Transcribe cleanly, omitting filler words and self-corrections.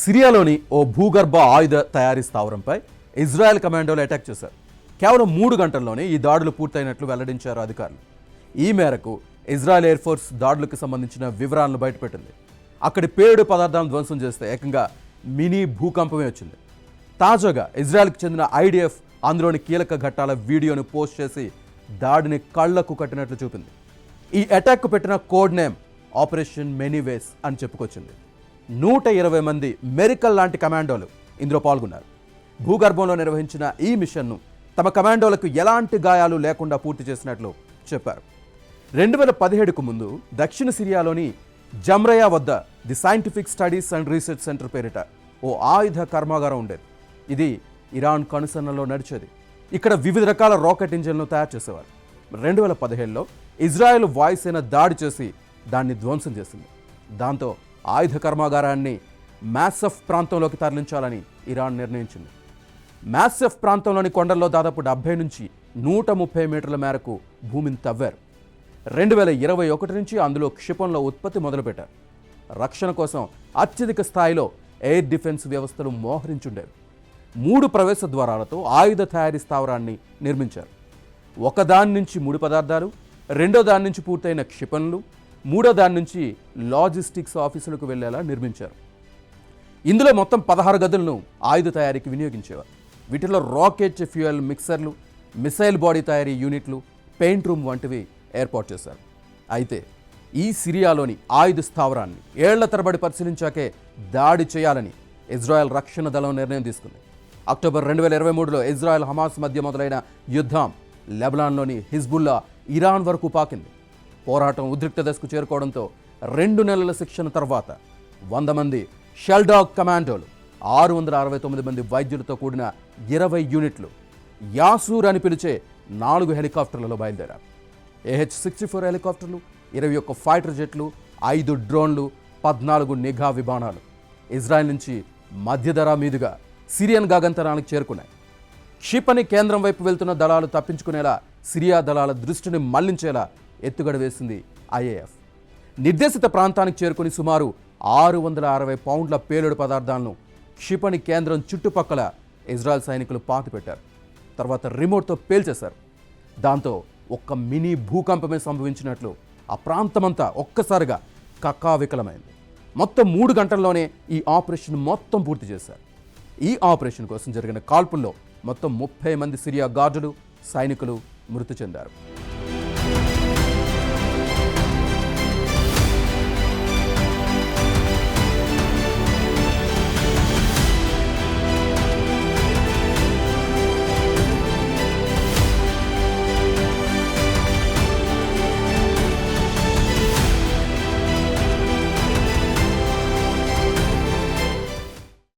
సిరియాలోని ఓ భూగర్భ ఆయుధ తయారీ స్థావరంపై Israel కమాండోలు attack చేశారు. కేవలం 3 గంటల్లోనే ఈ దాడులు పూర్తయినట్లు వెల్లడించారు అధికారులు. ఈ మేరకు ఇజ్రాయెల్ ఎయిర్ ఫోర్స్ దాడులకు సంబంధించిన వివరాలను బయటపెట్టింది. అక్కడి పేలుడు పదార్థాలను ధ్వంసం చేస్తే ఏకంగా మినీ భూకంపమే వచ్చింది. తాజాగా ఇజ్రాయెల్కి చెందిన ఐడిఎఫ్ అందులోని కీలక ఘట్టాల వీడియోను పోస్ట్ చేసి దాడిని కళ్లకు కట్టినట్లు చూపింది. ఈ అటాక్కు పెట్టిన కోడ్ నేమ్ ఆపరేషన్ మెనీవేస్ అని చెప్పుకొచ్చింది. 120 మంది మెరికల్ లాంటి కమాండోలు ఇందులో పాల్గొన్నారు. భూగర్భంలో నిర్వహించిన ఈ మిషన్ను తమ కమాండోలకు ఎలాంటి గాయాలు లేకుండా పూర్తి చేసినట్లు చెప్పారు. 2017కు ముందు దక్షిణ సిరియాలోని జమ్రయా వద్ద the scientific studies and research centre పేరిట ఓ ఆయుధ కర్మాగారం ఉండేది. ఇది ఇరాన్ కనుసన్నలో నడిచేది. ఇక్కడ వివిధ రకాల రాకెట్ ఇంజిన్లను తయారు చేసేవారు. 2017లో ఇజ్రాయెల్ వాయుసేన దాడి చేసి దాన్ని ధ్వంసం చేసింది. దాంతో ఆయుధ కర్మాగారాన్ని మ్యాసఫ్ ప్రాంతంలోకి తరలించాలని ఇరాన్ నిర్ణయించింది. మ్యాసఫ్ ప్రాంతంలోని కొండల్లో దాదాపు 70 నుంచి 130 మీటర్ల మేరకు భూమిని తవ్వారు. 2021 నుంచి అందులో క్షిపణుల ఉత్పత్తి మొదలుపెట్టారు. రక్షణ కోసం అత్యధిక స్థాయిలో ఎయిర్ డిఫెన్స్ వ్యవస్థలు మోహరించుండేవి. 3 ప్రవేశ ద్వారాలతో ఆయుధ తయారీ స్థావరాన్ని నిర్మించారు. ఒకదాని నుంచి 3 పదార్థాలు, రెండో దాని నుంచి పూర్తయిన క్షిపణులు, మూడో దాని నుంచి లాజిస్టిక్స్ ఆఫీసులకు వెళ్లేలా నిర్మించారు. ఇందులో మొత్తం 16 గదులను ఆయుధ తయారీకి వినియోగించేవారు. వీటిలో రాకెట్ ఫ్యూయల్ మిక్సర్లు, మిసైల్ బాడీ తయారీ యూనిట్లు, పెయింట్ రూమ్ వంటివి ఏర్పాటు చేశారు. అయితే ఈ సిరియాలోని ఆయుధ స్థావరాన్ని ఏళ్ల తరబడి పరిశీలించాకే దాడి చేయాలని ఇజ్రాయెల్ రక్షణ దళం నిర్ణయం తీసుకుంది. అక్టోబర్ 2023లో ఇజ్రాయెల్ హమాస్ మధ్య మొదలైన యుద్ధం లెబనాన్లోని హిజ్బుల్లా ఇరాన్ వరకు పాకింది. పోరాటం ఉద్రిక్త దశకు చేరుకోవడంతో 2 నెలల శిక్షణ తర్వాత 100 మంది షెల్డాగ్ కమాండోలు, 669 మంది వైద్యులతో కూడిన 20 యూనిట్లు, యాసూర్ అని పిలిచే 4 హెలికాప్టర్లలో బయలుదేరారు. AH-64 హెలికాప్టర్లు, 21 ఫైటర్ జెట్లు, 5 డ్రోన్లు, 14 నిఘా విమానాలు ఇజ్రాయెల్ నుంచి మధ్యధరా మీదుగా సిరియన్ గగంతరానికి చేరుకున్నాయి. క్షిపణి కేంద్రం వైపు వెళ్తున్న దళాలు తప్పించుకునేలా సిరియా దళాల దృష్టిని మళ్లించేలా ఎత్తుగడ వేసింది IAF. నిర్దేశిత ప్రాంతానికి చేరుకుని సుమారు 660 పౌండ్ల పేలుడు పదార్థాలను క్షిపణి కేంద్రం చుట్టుపక్కల ఇజ్రాయెల్ సైనికులు పాతిపెట్టారు. తర్వాత రిమోట్తో పేల్చేశారు. దాంతో ఒక్క మినీ భూకంపమే సంభవించినట్లు ఆ ప్రాంతమంతా ఒక్కసారిగా కక్కావికలమైంది. మొత్తం 3 గంటల్లోనే ఈ ఆపరేషన్ మొత్తం పూర్తి చేశారు. ఈ ఆపరేషన్ కోసం జరిగిన కాల్పుల్లో మొత్తం 30 మంది సిరియా గార్డులు, సైనికులు మృతి చెందారు.